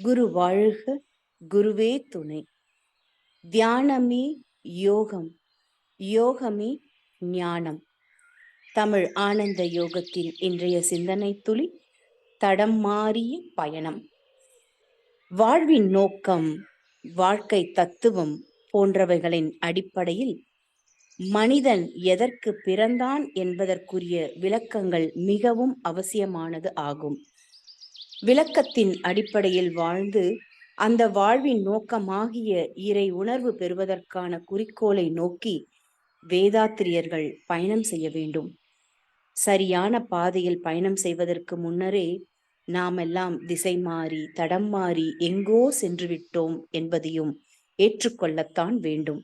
குரு வாழ்க, குருவே துணை. தியானமே யோகம், யோகமே ஞானம். தமிழ் ஆனந்த யோகத்தின் இன்றைய சிந்தனை துளி தடம் மாறிய பயணம். வாழ்வின் நோக்கம், வாழ்க்கை தத்துவம் போன்றவைகளின் அடிப்படையில் மனிதன் எதற்கு பிறந்தான் என்பதற்குரிய விளக்கங்கள் மிகவும் அவசியமானது ஆகும். விளக்கத்தின் அடிப்படையில் வாழ்ந்து அந்த வாழ்வின் நோக்கமாகிய இறை உணர்வு பெறுவதற்கான குறிக்கோளை நோக்கி வேதாத்திரியர்கள் பயணம் செய்ய வேண்டும். சரியான பாதையில் பயணம் செய்வதற்கு முன்னரே நாமெல்லாம் திசை மாறி தடம் மாறி எங்கோ சென்று விட்டோம் என்பதையும் ஏற்றுக்கொள்ளத்தான் வேண்டும்.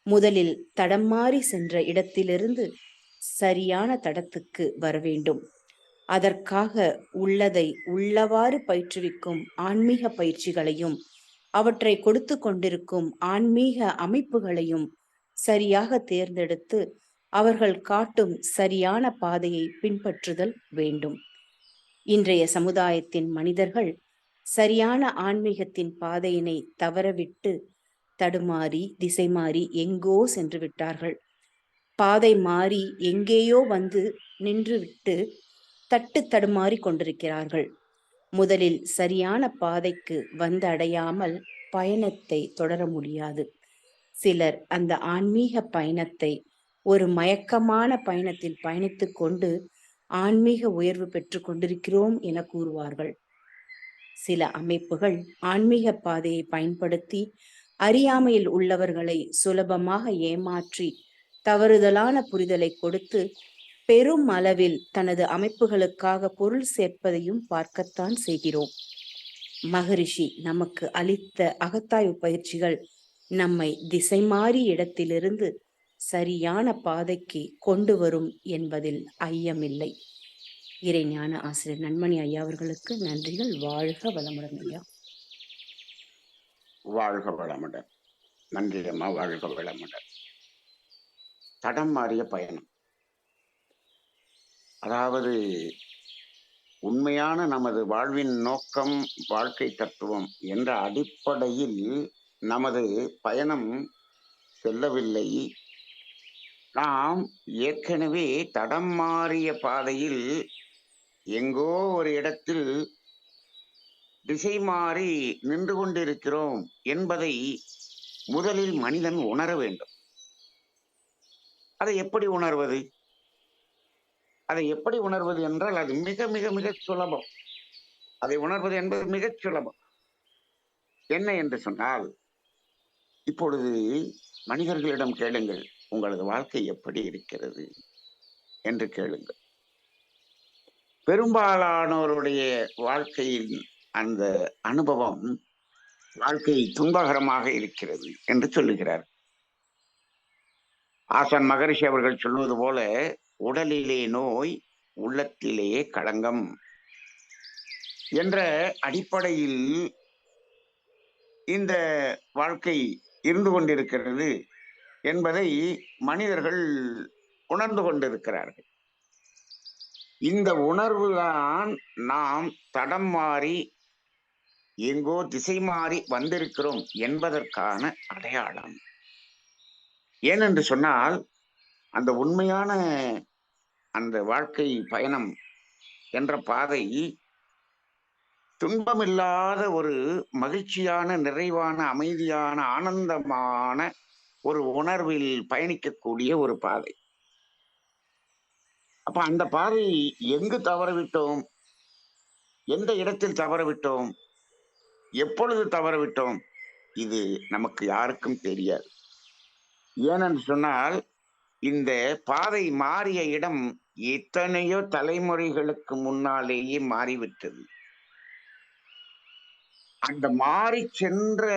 முதலில் தடம் மாறி சென்ற இடத்திலிருந்து சரியான தடத்துக்கு வர வேண்டும். அதற்காக உள்ளதை உள்ளவாறு பயிற்றுவிக்கும் ஆன்மீக பயிற்சிகளையும் அவற்றை கொடுத்து கொண்டிருக்கும் ஆன்மீக அமைப்புகளையும் சரியாக தேர்ந்தெடுத்து அவர்கள் காட்டும் சரியான பாதையை பின்பற்றுதல் வேண்டும். இன்றைய சமுதாயத்தின் மனிதர்கள் சரியான ஆன்மீகத்தின் பாதையினை தவறவிட்டு தடுமாறி திசை மாறி எங்கோ சென்று விட்டார்கள். பாதை மாறி எங்கேயோ வந்து நின்றுவிட்டு தட்டு தடுமாறி கொண்டிருக்கிறார்கள். முதலில் சரியான பாதைக்கு வந்தடையாமல் பயணத்தை தொடர முடியாது. சிலர் அந்த ஆன்மீக பயணத்தை ஒரு மயக்கமான பயணத்தில் பயணித்துக் கொண்டு ஆன்மீக உயர்வு பெற்று கொண்டிருக்கிறோம் என கூறுவார்கள். சில அமைப்புகள் ஆன்மீக பாதையை பயன்படுத்தி அறியாமையில் உள்ளவர்களை சுலபமாக ஏமாற்றி தவறுதலான புரிதலை கொடுத்து பெரும் அளவில் தனது அமைப்புகளுக்காக பொருள் சேர்ப்பதையும் பார்க்கத்தான் செய்கிறோம். மகரிஷி நமக்கு அளித்த அகத்தாய்வு பயிற்சிகள் நம்மை திசை மாறி இடத்திலிருந்து சரியான பாதைக்கு கொண்டு வரும் என்பதில் ஐயமில்லை. இறைஞான ஆசிரியர் நன்மணி ஐயா அவர்களுக்கு நன்றிகள். வாழ்க வளமுடன் ஐயா. வாழ்க வளமுடன். நன்றி அம்மா. வாழ்க வளமுடன். தடம் மாறிய பயணம், அதாவது உண்மையான நமது வாழ்வின் நோக்கம், வாழ்க்கை தத்துவம் என்ற அடிப்படையில் நமது பயணம் செல்லவில்லை. நாம் ஏற்கனவே தடம் மாறிய பாதையில் எங்கோ ஒரு இடத்தில் திசை மாறி நின்று கொண்டிருக்கிறோம் என்பதை முதலில் மனிதன் உணர வேண்டும். அதை எப்படி உணர்வது? அதை எப்படி உணர்வது என்றால் அது மிக மிக மிக சுலபம். அதை உணர்வது என்பது மிகச் சுலபம். என்ன என்று சொன்னால், இப்பொழுது மனிதர்களிடம் கேளுங்கள், உங்களது வாழ்க்கை எப்படி இருக்கிறது என்று கேளுங்கள். பெரும்பாலானோருடைய வாழ்க்கையின் அந்த அனுபவம் வாழ்க்கை துன்பகரமாக இருக்கிறது என்று சொல்லுகிறார். ஆசான் மகரிஷி அவர்கள் சொல்வது போல, உடலிலே நோய், உள்ளத்திலே களங்கம் என்ற அடிப்படையில் இந்த வாழ்க்கை இருந்து கொண்டிருக்கிறது என்பதை மனிதர்கள் உணர்ந்து கொண்டிருக்கிறார்கள். இந்த உணர்வுதான் நாம் தடம் மாறி எங்கோ திசை மாறி வந்திருக்கிறோம் என்பதற்கான அடையாளம். ஏனென்று சொன்னால், அந்த உண்மையான அந்த வாழ்க்கை பயணம் என்ற பாதை துன்பமில்லாத ஒரு மகிழ்ச்சியான, நிறைவான, அமைதியான, ஆனந்தமான ஒரு உணர்வில் பயணிக்கக்கூடிய ஒரு பாதை. அப்ப அந்த பாதை எங்கு தவறவிட்டோம், எந்த இடத்தில் தவறவிட்டோம், எப்பொழுது தவறவிட்டோம், இது நமக்கு யாருக்கும் தெரியாது. ஏனென்று சொன்னால், இந்த பாதை மாறிய இடம் எத்தனையோ தலைமுறைகளுக்கு முன்னாலேயே மாறிவிட்டது. அந்த மாறி சென்ற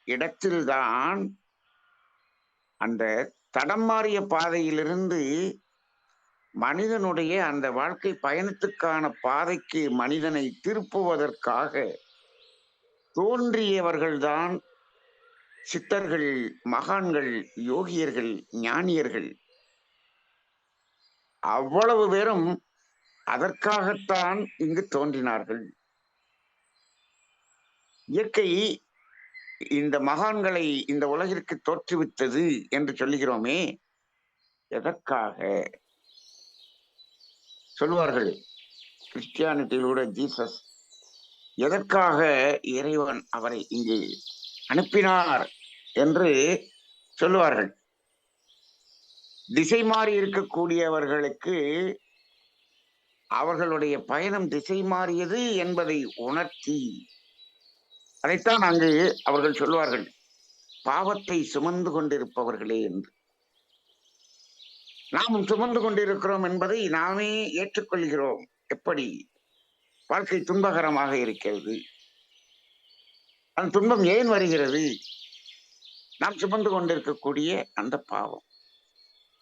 இடத்தில்தான் அந்த தடம் மாறிய பாதையிலிருந்து மனிதனுடைய அந்த வாழ்க்கை பயணத்துக்கான பாதைக்கு மனிதனை திருப்புவதற்காக தோன்றியவர்கள்தான் சித்தர்கள், மகான்கள், யோகியர்கள், ஞானியர்கள். அவ்வளவு பேரும் அதற்காகத்தான் இங்கு தோன்றினார்கள். இயற்கை இந்த மகான்களை இந்த உலகிற்கு தோற்றுவித்தது என்று சொல்லுகிறோமே, எதற்காக? சொல்வார்கள் கிறிஸ்டியானிட்டியில் கூட ஜீசஸ் எதற்காக இறைவன் அவரை இங்கு அனுப்பினார் என்று சொல்லுவார்கள். திசை மாறி இருக்கக்கூடியவர்களுக்கு அவர்களுடைய பயணம் திசை மாறியது என்பதை உணர்த்தி, அதைத்தான் அங்கு அவர்கள் சொல்வார்கள், பாவத்தை சுமந்து கொண்டிருப்பவர்களே என்று. நாமும் சுமந்து கொண்டிருக்கிறோம் என்பதை நாமே ஏற்றுக்கொள்கிறோம். எப்படி? வாழ்க்கை துன்பகரமாக இருக்கிறது. அந்த துன்பம் ஏன் வருகிறது? நாம் சுமந்து கொண்டிருக்கக்கூடிய அந்த பாவம்.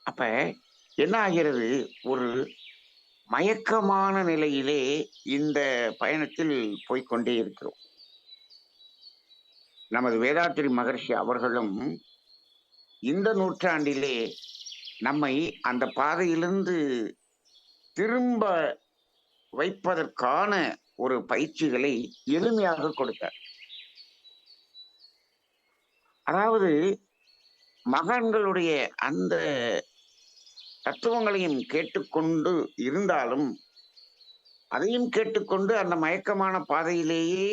அப்ப என்ன ஆகிறது? ஒரு மயக்கமான நிலையிலே இந்த பயணத்தில் போய்கொண்டே இருக்கிறோம். நமது வேதாத்திரி மகர்ஷி அவர்களும் இந்த நூற்றாண்டிலே நம்மை அந்த பாதையிலிருந்து திரும்ப வைப்பதற்கான ஒரு பயிற்சிகளை எளிமையாக கொடுத்தார். அதாவது மகான்களுடைய அந்த தத்துவங்களையும் கேட்டுக்கொண்டு இருந்தாலும், அதையும் கேட்டுக்கொண்டு அந்த மயக்கமான பாதையிலேயே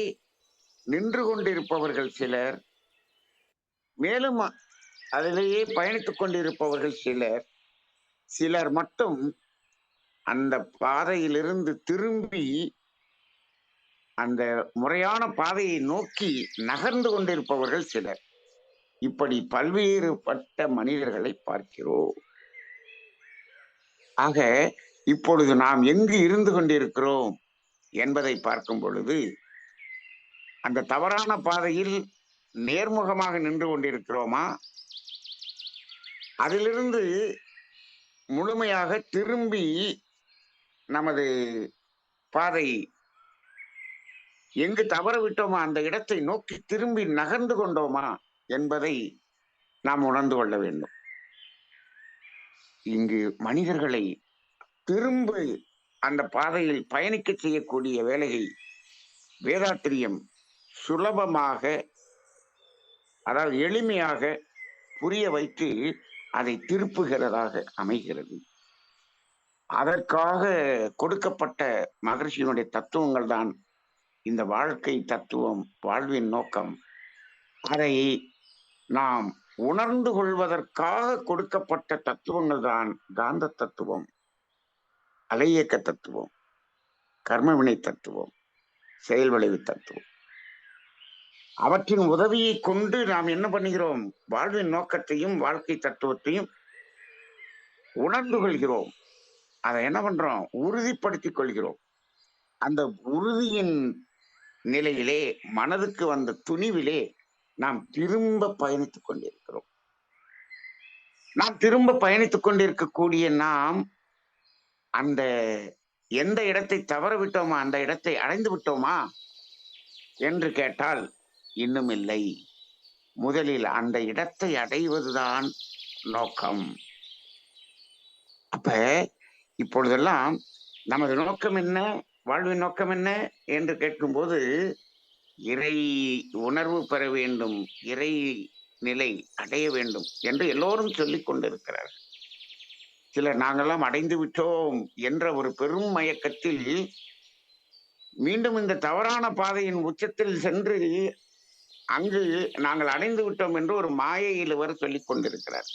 நின்று கொண்டிருப்பவர்கள் சிலர், மேலும் அதிலேயே பயணித்துக் கொண்டிருப்பவர்கள் சிலர், சிலர் மட்டும் அந்த பாதையிலிருந்து திரும்பி அந்த முறையான பாதையை நோக்கி நகர்ந்து கொண்டிருப்பவர்கள் சிலர். இப்படி பல்வேறுபட்ட மனிதர்களை பார்க்கிறோம். ஆக இப்பொழுது நாம் எங்கு இருந்து கொண்டிருக்கிறோம் என்பதை பார்க்கும் பொழுது, அந்த தவறான பாதையில் நேர்முகமாக நின்று கொண்டிருக்கிறோமா, அதிலிருந்து முழுமையாக திரும்பி நமது பாதை எங்கு தவற விட்டோமா அந்த இடத்தை நோக்கி திரும்பி நகர்ந்து கொண்டோமா என்பதை நாம் உணர்ந்து கொள்ள வேண்டும். இங்கு மனிதர்களை திரும்ப அந்த பாதையில் பயணிக்க செய்யக்கூடிய வேலையை வேதாத்திரியம் சுலபமாக, அதாவது எளிமையாக புரிய வைத்து அதை திருப்புகிறதாக அமைகிறது. அதற்காக கொடுக்கப்பட்ட மகர்ஷியினுடைய தத்துவங்கள் தான் இந்த வாழ்க்கை தத்துவம், வாழ்வின் நோக்கம். அதை நாம் உணர்ந்து கொள்வதற்காக கொடுக்கப்பட்ட தத்துவங்கள் தான் காந்த தத்துவம், அலையியக்க தத்துவம், கர்மவினை தத்துவம், செயல் விளைவு தத்துவம். அவற்றின் உதவியை கொண்டு நாம் என்ன பண்ணுகிறோம்? வாழ்வின் நோக்கத்தையும் வாழ்க்கை தத்துவத்தையும் உணர்ந்து கொள்கிறோம். அதை என்ன பண்றோம்? உறுதிப்படுத்திக் கொள்கிறோம். அந்த உறுதியின் நிலையிலே, மனதுக்கு வந்த துணிவிலே நாம் திரும்ப பயணித்துக் கொண்டிருக்கிறோம். நாம் திரும்ப பயணித்துக் கொண்டிருக்கக்கூடிய நாம் அந்த எந்த இடத்தை தவற விட்டோமா, அந்த இடத்தை அடைந்து விட்டோமா என்று கேட்டால் இன்னும் இல்லை. முதலில் அந்த இடத்தை அடைவதுதான் நோக்கம். அப்ப இப்பொழுதெல்லாம் நமது நோக்கம் என்ன, வாழ்வின் நோக்கம் என்ன என்று கேட்கும்போது, இறை உணர்வு பெற வேண்டும், இறை நிலை அடைய வேண்டும் என்று எல்லோரும் சொல்லிக் கொண்டிருக்கிறார். சிலர் நாங்கெல்லாம் அடைந்து விட்டோம் என்ற ஒரு பெரும் மயக்கத்தில் மீண்டும் இந்த தவறான பாதையின் உச்சத்தில் சென்று அங்கு நாங்கள் அடைந்து விட்டோம் என்று ஒரு மாயையில் வர சொல்லிக் கொண்டிருக்கிறார்.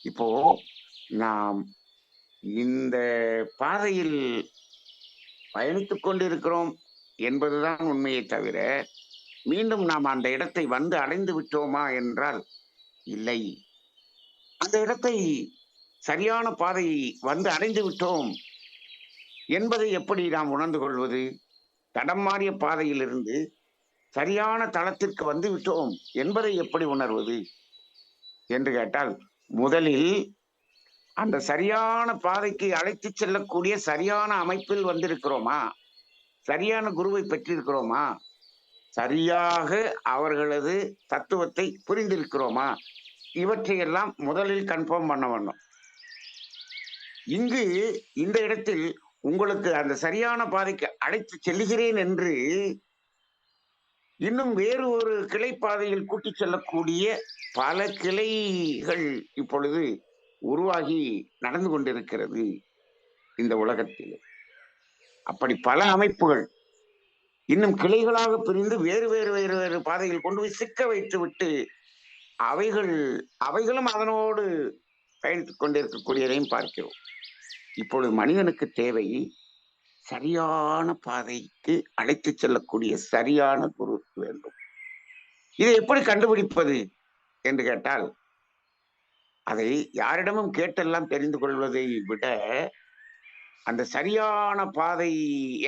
இப்போ நாம் இந்த பாதையில் பயணித்துக் கொண்டிருக்கிறோம் என்பதுதான் உண்மையை தவிர, மீண்டும் நாம் அந்த இடத்தை வந்து அடைந்து விட்டோமா என்றால் இல்லை. அந்த இடத்தை, சரியான பாதையை வந்து அடைந்து விட்டோம் என்பதை எப்படி நாம் உணர்ந்து கொள்வது? தடம் மாறிய பாதையிலிருந்து சரியான தளத்திற்கு வந்து விட்டோம் என்பதை எப்படி உணர்வது என்று கேட்டால், முதலில் அந்த சரியான பாதைக்கு அழைத்து செல்லக்கூடிய சரியான அமைப்பில் வந்திருக்கிறோமா, சரியான குருவை பெற்றிருக்கிறோமா, சரியாக அவர்களது தத்துவத்தை புரிந்திருக்கிறோமா, இவற்றையெல்லாம் முதலில் கன்ஃபார்ம் பண்ண வேண்டும். இங்கு இந்த இடத்தில் உங்களுக்கு அந்த சரியான பாதைக்கு அழைத்து செல்லுகிறேன் என்று இன்னும் வேறு ஒரு கிளைப்பாதையில் கூட்டிச் செல்லக்கூடிய பல கிளைகள் இப்பொழுது உருவாகி நடந்து கொண்டிருக்கிறது இந்த உலகத்தில். அப்படி பல அமைப்புகள் இன்னும் கிளைகளாக பிரிந்து வேறு வேறு வேறு வேறு பாதையில் கொண்டு போய் சிக்க வைத்து விட்டு அவைகள் அவைகளும் அதனோடு பயணித்துக் கொண்டிருக்கக்கூடியதையும் பார்க்கிறோம். இப்பொழுது மனிதனுக்கு தேவை சரியான பாதைக்கு அழைத்துச் செல்லக்கூடிய சரியான குரு வேண்டும். இதை எப்படி கண்டுபிடிப்பது என்று கேட்டால், அதை யாரிடமும் கேட்டெல்லாம் தெரிந்து கொள்வதை விட, அந்த சரியான பாதை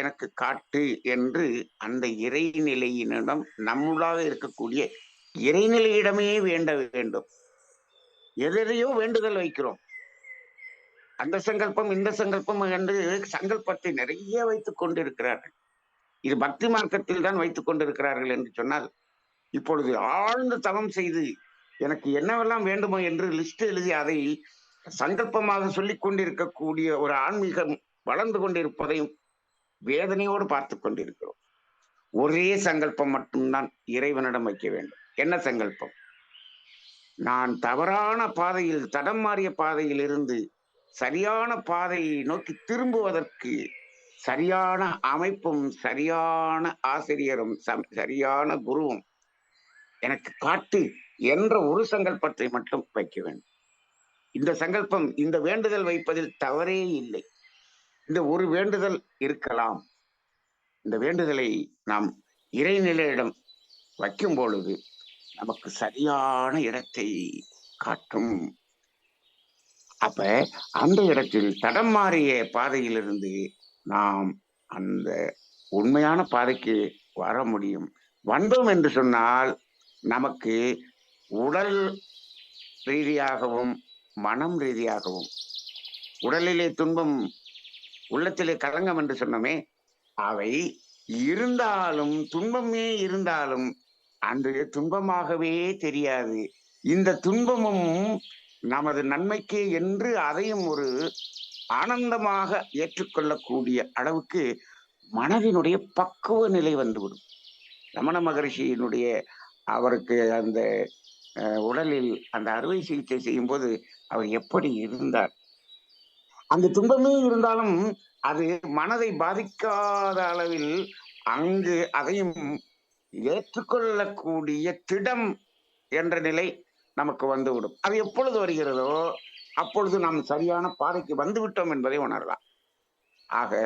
எனக்கு காட்டு என்று அந்த இறைநிலையினிடம் நம்முள்ளாக இருக்கக்கூடிய இறைநிலையிடமே வேண்ட வேண்டும். எதையோ வேண்டுதல் வைக்கிறோம். அந்த சங்கல்பம் இந்த சங்கல்பம் என்று சங்கல்பத்தை நிறைய வைத்துக் கொண்டிருக்கிறார்கள். இது பக்தி மார்க்கத்தில் தான் வைத்துக் கொண்டிருக்கிறார்கள் என்று சொன்னால், இப்பொழுது ஆழ்ந்து தவம் செய்து எனக்கு என்னவெல்லாம் வேண்டுமோ என்று லிஸ்ட் எழுதி அதை சங்கல்பமாக சொல்லிக் கொண்டிருக்கக்கூடிய ஒரு ஆன்மீகம் வளர்ந்து கொண்டிருப்பதையும் வேதனையோடு பார்த்து கொண்டிருக்கிறோம். ஒரே சங்கல்பம் மட்டும்தான் இறைவனிடம் வைக்க வேண்டும். என்ன சங்கல்பம்? நான் தவறான பாதையில், தடம் மாறிய பாதையில் இருந்து சரியான பாதையை நோக்கி திரும்புவதற்கு சரியான அமைப்பும் சரியான ஆசிரியரும் சரியான குருவும் எனக்கு காட்டு என்ற ஒரு சங்கல்பத்தை மட்டும் வைக்க வேண்டும். இந்த சங்கல்பம், இந்த வேண்டுதல் வைப்பதில் தவறே இல்லை. இந்த ஒரு வேண்டுதல் இருக்கலாம். இந்த வேண்டுதலை நாம் இறைநிலையிடம் வைக்கும் பொழுது நமக்கு சரியான இடத்தை காட்டும். அப்ப அந்த இடத்தில் தடம் மாறிய பாதையிலிருந்து நாம் அந்த உண்மையான பாதைக்கு வர முடியும். வந்தோம் என்று சொன்னால் நமக்கு உடல் ரீதியாகவும் மனம் ரீதியாகவும், உடலிலே துன்பம் உள்ளத்திலே களங்கம் என்று சொன்னோமே, அவை இருந்தாலும் துன்பமே இருந்தாலும் அந்த துன்பமாகவே தெரியாது. இந்த துன்பமும் நமது நன்மைக்கே என்று அதையும் ஒரு ஆனந்தமாக ஏற்றுக்கொள்ளக்கூடிய அளவுக்கு மனதினுடைய பக்குவ நிலை வந்துவிடும். ரமண மகரிஷியினுடைய அவருக்கு அந்த உடலில் அந்த அறுவை சிகிச்சை செய்யும் போது அவர் எப்படி இருந்தார்? அந்த துன்பமே இருந்தாலும் அது மனதை பாதிக்காத அளவில் அங்கு அதையும் ஏற்றுக்கொள்ளக்கூடிய திடம் என்ற நிலை நமக்கு வந்துவிடும். அது எப்பொழுது வருகிறதோ அப்பொழுது நாம் சரியான பாதைக்கு வந்துவிட்டோம் என்பதை உணரலாம். ஆக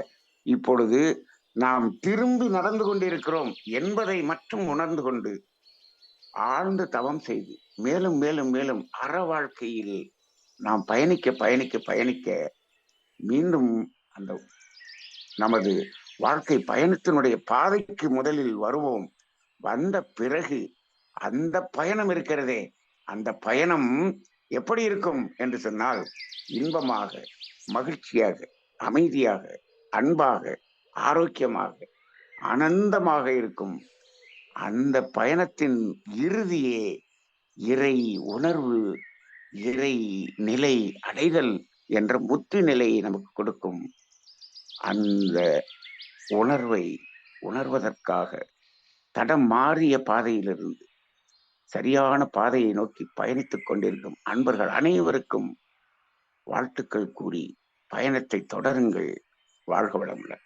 இப்பொழுது நாம் திரும்பி நடந்து கொண்டிருக்கிறோம் என்பதை மட்டும் உணர்ந்து கொண்டு ஆழ்ந்து தவம் செய்து மேலும் மேலும் மேலும் அற வாழ்க்கையில் நாம் பயணிக்க பயணிக்க பயணிக்க மீண்டும் அந்த நமது வாழ்க்கை பயணத்தினுடைய பாதைக்கு முதலில் வருவோம். வந்த பிறகு அந்த பயணம் இருக்கிறதே, அந்த பயணம் எப்படி இருக்கும் என்று சொன்னால் இன்பமாக, மகிழ்ச்சியாக, அமைதியாக, அன்பாக, ஆரோக்கியமாக, ஆனந்தமாக இருக்கும். அந்த பயணத்தின் இறுதியே இறை உணர்வு, இறை நிலை அடைதல் என்ற முத்து நிலையை நமக்கு கொடுக்கும். அந்த உணர்வை உணர்வதற்காக தடம் மாறிய பாதையிலிருந்து சரியான பாதையை நோக்கி பயணித்துக் கொண்டிருக்கும் அன்பர்கள் அனைவருக்கும் வாழ்த்துக்கள் கூறி பயணத்தை தொடருங்கள். வாழ்க வளமுடன்.